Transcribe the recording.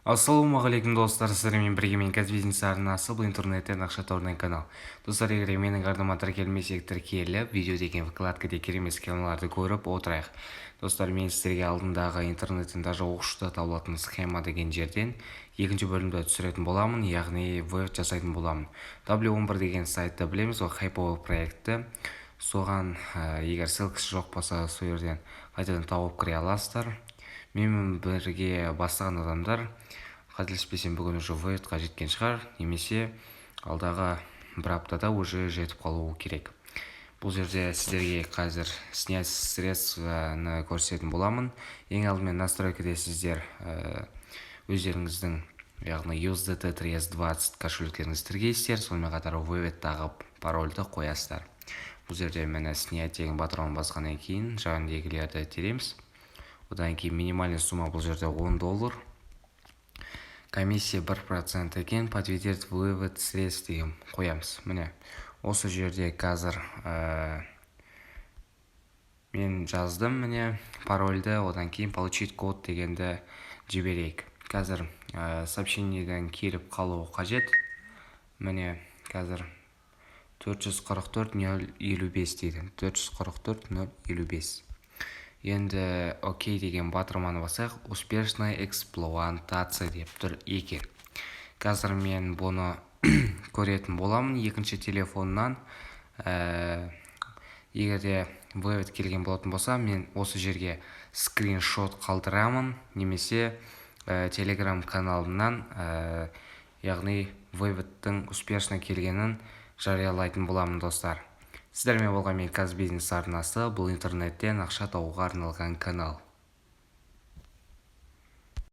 Ассалаумағалейкум достар, сіздермен бірге мен бизнес арнасы, бұл интернеттен ақша табудың канал. Достар, егер менің арнама тіркелмесек, тіркеліп, видео деген вкладкада керемет схемаларды көріп отырайық. Достар, мен сіздерге алдындағы интернеттен даже оқышыда табылатын схема деген жерден екінші бөлімді түсіретін боламын, яғни веб жасайтын боламын. W11 деген сайтты білеміз, ол хайповый проекті. Соған егер ссылкасы жоқ болса, сол жерден қайтадан тауып кіре аласыздар. Менімен бірге бастаған адамдар, қателеспесем бүгін уже вебқа жеткен шығар, немесе алдағы бір аптада уже жетіп қалуы керек. Бұл жерде сіздерге қазір снять средствоны көрсететін боламын. Ең алдымен настройкада сіздер өздеріңіздің, яғни USDT 320 кошелектеріңізді тіркейсіздер, сонымен қатар вебтағы парольді қоясыздар. Бұл жерде мені снять деген батырауын басқаннан кейін жағындағылерді тереміз. Одан кейін минимальный сумма бұл жерде $10. Комиссия 1% екен, подтвердить вывод средств деген қоямыз. Міне, осы жерде қазір мен жаздым, міне, парольді, одан кейін получить код дегенді жіберейік. Қазір сообщениеден келіп қалуы қажет. Міне, қазір 444.055 дейді. 444.055. Енді окей деген батырманы басайық, успешная эксплуатация деп тұр екен. Қазір мен бұны көретін боламын екінші телефоннан. Егерде веб келген болатын болса, мен осы жерге скриншот қалдырамын, немесе телеграм каналынан, яғни вебтің успешно келгенін жариялайтын боламын достар. Сіздермен болған мен бизнес арнасы, бұл интернеттен ақша табуға арналған канал.